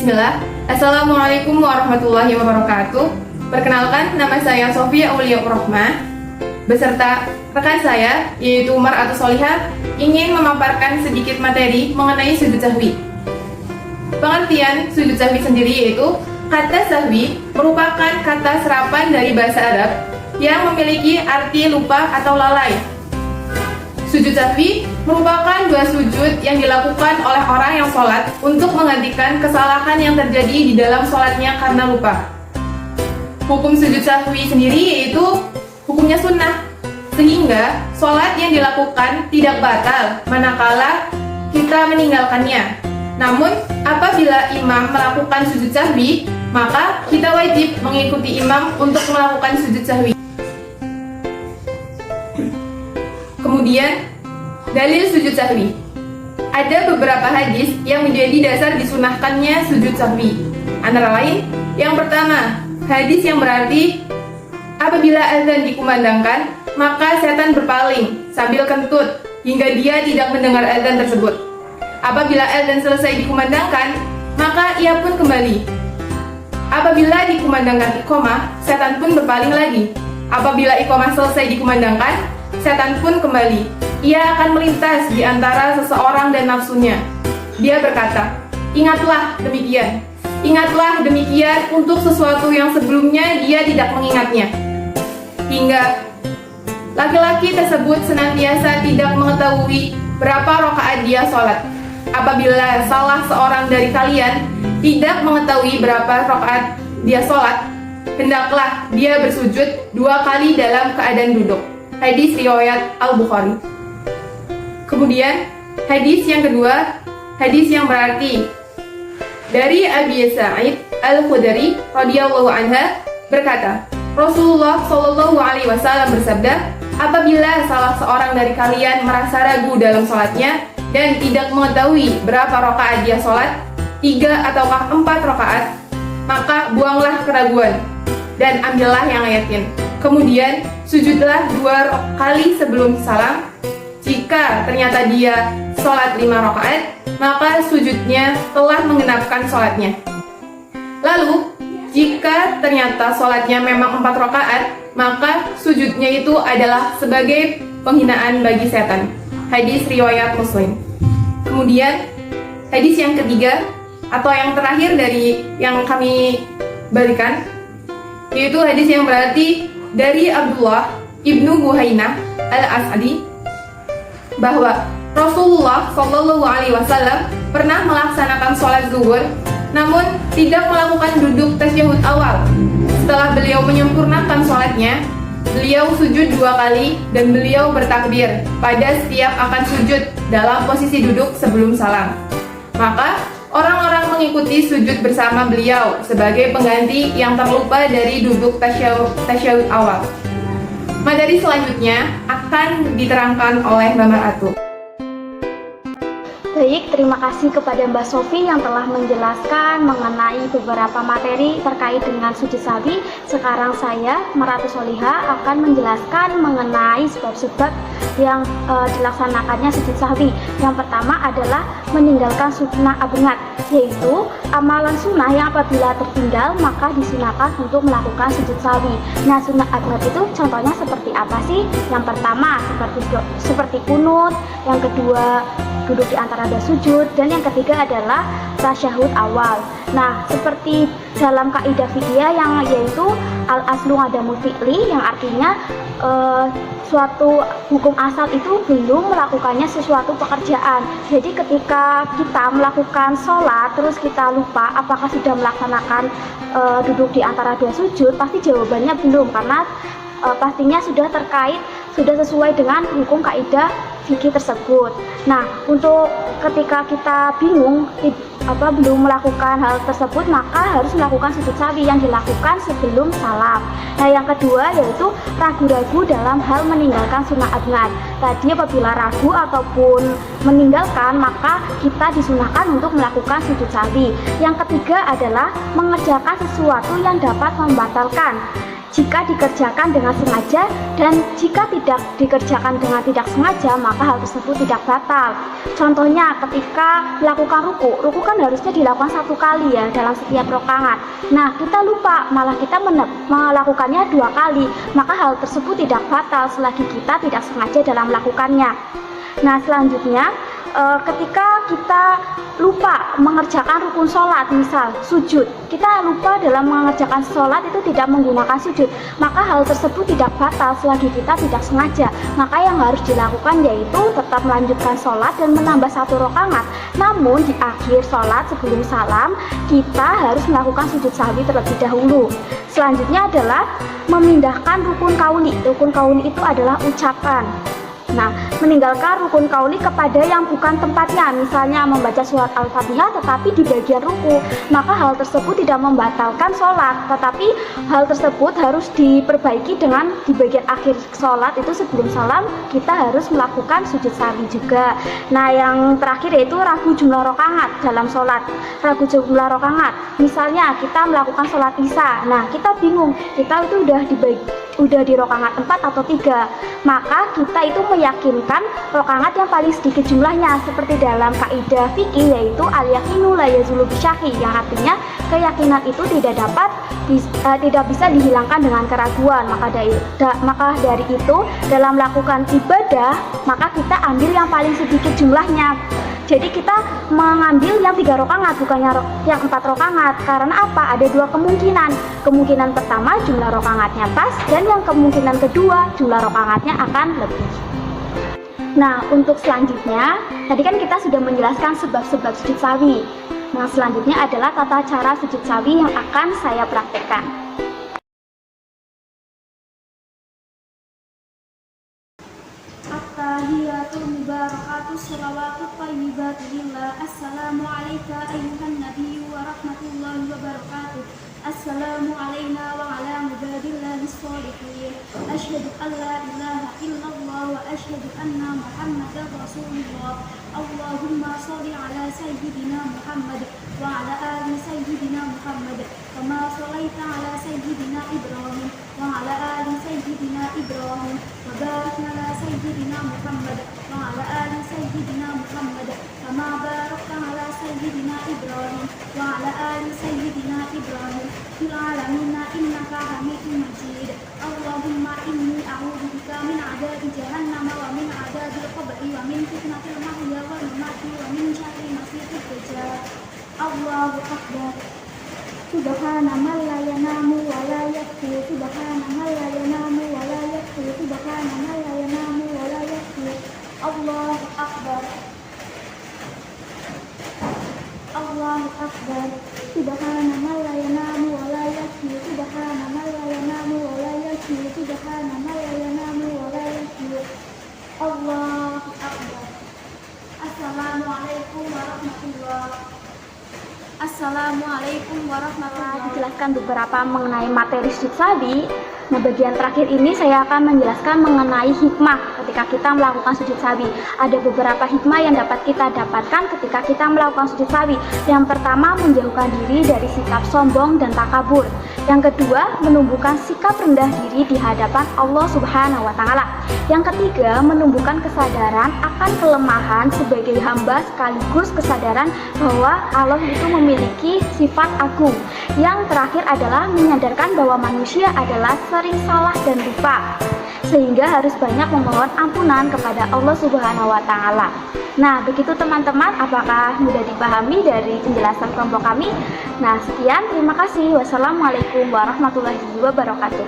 Bismillah. Assalamualaikum warahmatullahi wabarakatuh. Perkenalkan, nama saya Sofia Aulia Rahmah beserta rekan saya yaitu Umar atau Solihah ingin memaparkan sedikit materi mengenai sujud sahwi. Pengertian sujud sahwi sendiri yaitu kata sahwi merupakan kata serapan dari bahasa Arab yang memiliki arti lupa atau lalai. Sujud sahwi merupakan dua sujud yang dilakukan oleh orang yang sholat untuk menggantikan kesalahan yang terjadi di dalam sholatnya karena lupa. Hukum sujud sahwi sendiri yaitu hukumnya sunnah, sehingga sholat yang dilakukan tidak batal manakala kita meninggalkannya. Namun, apabila imam melakukan sujud sahwi, maka kita wajib mengikuti imam untuk melakukan sujud sahwi. Kemudian, dalil sujud sahwi. Ada beberapa hadis yang menjadi dasar disunahkannya sujud sahwi. Antara lain, yang pertama, hadis yang berarti apabila azan dikumandangkan, maka setan berpaling sambil kentut hingga dia tidak mendengar azan tersebut. Apabila azan selesai dikumandangkan, maka ia pun kembali. Apabila dikumandangkan iqamah, setan pun berpaling lagi. Apabila iqamah selesai dikumandangkan, setan pun kembali. Ia akan melintas di antara seseorang dan nafsunya. Dia berkata, "Ingatlah demikian. Ingatlah demikian untuk sesuatu yang sebelumnya dia tidak mengingatnya." Hingga laki-laki tersebut senantiasa tidak mengetahui berapa rakaat dia sholat. Apabila salah seorang dari kalian tidak mengetahui berapa rakaat dia sholat, hendaklah dia bersujud 2 kali dalam keadaan duduk. Hadis riwayat Al-Bukhari. Kemudian hadis yang kedua, hadis yang berarti dari Abi Sa'id Al-Khudri radhiyallahu anha berkata, Rasulullah Shallallahu alaihi wasallam bersabda, apabila salah seorang dari kalian merasa ragu dalam sholatnya dan tidak mengetahui berapa rakaat dia sholat, 3 ataukah 4 rakaat, maka buanglah keraguan dan ambillah yang yakin. Kemudian sujudlah 2 kali sebelum salam. Jika ternyata dia sholat 5 rakaat, maka sujudnya telah menggenapkan sholatnya. Lalu, jika ternyata sholatnya memang 4 rakaat, maka sujudnya itu adalah sebagai penghinaan bagi setan. Hadis riwayat Muslim. Kemudian, hadis yang ketiga atau yang terakhir dari yang kami berikan, yaitu hadis yang berarti dari Abdullah ibnu Buhainah al-As'adi bahwa Rasulullah Shallallahu alaihi wasallam pernah melaksanakan sholat zuhur namun tidak melakukan duduk tasyahud awal. Setelah beliau menyempurnakan sholatnya, beliau sujud 2 kali dan beliau bertakbir pada setiap akan sujud dalam posisi duduk sebelum salam. Maka orang-orang mengikuti sujud bersama beliau sebagai pengganti yang terlupa dari duduk tasyahud awal. Materi selanjutnya akan diterangkan oleh Mbak Maratu. Baik, terima kasih kepada Mbak Sofi yang telah menjelaskan mengenai beberapa materi terkait dengan sujud sahwi. Sekarang saya, Maratu Solihah, akan menjelaskan mengenai sebab-sebab yang dilaksanakannya sujud sahwi. Yang pertama adalah meninggalkan sunnah abngat, yaitu amalan sunnah yang apabila tertinggal maka disunahkan untuk melakukan sujud sahwi. Nah, sunnah abngat itu contohnya seperti apa sih? Yang pertama seperti kunut, yang kedua duduk di antara 2 sujud, dan yang ketiga adalah tasyahud awal. Nah, seperti dalam kaidah fikih yang yaitu al-aslu adamul fi'li, yang artinya suatu hukum asal itu belum melakukannya sesuatu pekerjaan. Jadi ketika kita melakukan sholat terus kita lupa apakah sudah melaksanakan duduk di antara 2 sujud, pasti jawabannya belum, karena pastinya sudah sesuai dengan hukum kaidah fikih tersebut. Nah, untuk ketika kita bingung belum melakukan hal tersebut, maka harus melakukan sujud sahwi yang dilakukan sebelum salam. Nah, yang kedua yaitu ragu-ragu dalam hal meninggalkan sunnah abngat. Tadi apabila ragu ataupun meninggalkan, maka kita disunahkan untuk melakukan sujud sahwi. Yang ketiga adalah mengerjakan sesuatu yang dapat membatalkan. jika dikerjakan dengan sengaja, dan jika tidak dikerjakan dengan tidak sengaja maka hal tersebut tidak batal. Contohnya ketika melakukan ruku kan harusnya dilakukan 1 kali ya dalam setiap rakaat. Nah kita lupa, malah kita melakukannya 2 kali, maka hal tersebut tidak batal selagi kita tidak sengaja dalam melakukannya. Nah selanjutnya ketika kita lupa mengerjakan rukun sholat, misal sujud, kita lupa dalam mengerjakan sholat itu tidak menggunakan sujud, maka hal tersebut tidak batal selagi kita tidak sengaja. Maka yang harus dilakukan yaitu tetap melanjutkan sholat dan menambah 1 rakaat. Namun di akhir sholat sebelum salam kita harus melakukan sujud sahwi terlebih dahulu. Selanjutnya adalah memindahkan rukun qauli. Rukun qauli itu adalah ucapan. Nah, meninggalkan rukun qauli kepada yang bukan tempatnya, misalnya membaca surat Al-Fatihah tetapi di bagian ruku, maka hal tersebut tidak membatalkan sholat, tetapi hal tersebut harus diperbaiki dengan di bagian akhir sholat itu sebelum salam kita harus melakukan sujud sahwi juga. Nah, yang terakhir yaitu ragu jumlah rakaat dalam sholat. Ragu jumlah rakaat, misalnya kita melakukan sholat isya, nah kita bingung, kita itu udah di rakaat 4 atau 3, maka kita itu meyakinkan rakaat yang paling sedikit jumlahnya, seperti dalam kaidah fikih yaitu al-yaqinu la yazulu bisyaki, yang artinya keyakinan itu tidak bisa dihilangkan dengan keraguan. Maka dari itu dalam melakukan ibadah maka kita ambil yang paling sedikit jumlahnya. Jadi kita mengambil yang 3 rakaat bukannya yang 4 rakaat. Karena apa? Ada 2 kemungkinan. Kemungkinan pertama jumlah rakaatnya pas, dan yang kemungkinan kedua jumlah rakaatnya akan lebih. Nah, untuk selanjutnya, tadi kan kita sudah menjelaskan sebab-sebab sujud sahwi. Nah, selanjutnya adalah tata cara sujud sahwi yang akan saya praktekkan. At-tahiyatul mubarakatus shalawatut thayyibatu lillah. Assalamu alayka ayyuhan nabiyyu wa rahmatullahi wa barakatuh. Assalamu alayna wa ala ibadillahis sholihin. Asyhadu an la ilaha illallah wa asyhadu anna Muhammadar Rasulullah. Allahumma sholli ala sayyidina Muhammad wa ala ali sayyidina Muhammad kama shallaita ala sayyidina Ibrahim wa ala ali sayyidina Ibrahim wa barik ala sayyidina Muhammad wa ala ali sayyidina Muhammad kama barakta ala sayyidina Ibrahim wa ala ali sayyidina Ibrahim fil alamin innaka Hamidum Majid. Allahumma inni a'udzubika min 'adzabi jahannam wa min 'adzabil qabri wa min fitnatil mahya wal mamati wa min syarri masiihid dajjal. Allahu akbar. Subhana man la yanamu wa la yaqtu. Subhana man la yanamu wa la yaqtu. Subhana man la yanamu wa la yaqtu. Allahu akbar. Allahu akbar. Subhana man la yanamu wa la yaqtu. Subhana man la yanamu wa la yaqtu. Subhana man la yanamu wa la yaqtu. Allahu akbar. Assalamualaikum warahmatullahi. Assalamualaikum warahmatullahi. Dijelaskan beberapa mengenai materi sujud sahwi. Nah, bagian terakhir ini saya akan menjelaskan mengenai hikmah ketika kita melakukan sujud sahwi. Ada beberapa hikmah yang dapat kita dapatkan ketika kita melakukan sujud sahwi. Yang pertama, menjauhkan diri dari sikap sombong dan takabur. Yang kedua, menumbuhkan sikap rendah diri di hadapan Allah Subhanahu wa Ta'ala. Yang ketiga, menumbuhkan kesadaran akan kelemahan sebagai hamba sekaligus kesadaran bahwa Allah itu memiliki sifat agung. Yang terakhir adalah menyadarkan bahwa manusia adalah sering salah dan lupa, sehingga harus banyak memohon ampunan kepada Allah Subhanahu wa Ta'ala. Nah, begitu teman-teman, apakah mudah dipahami dari penjelasan kelompok kami? Nah, sekian, terima kasih. Wassalamualaikum warahmatullahi wabarakatuh.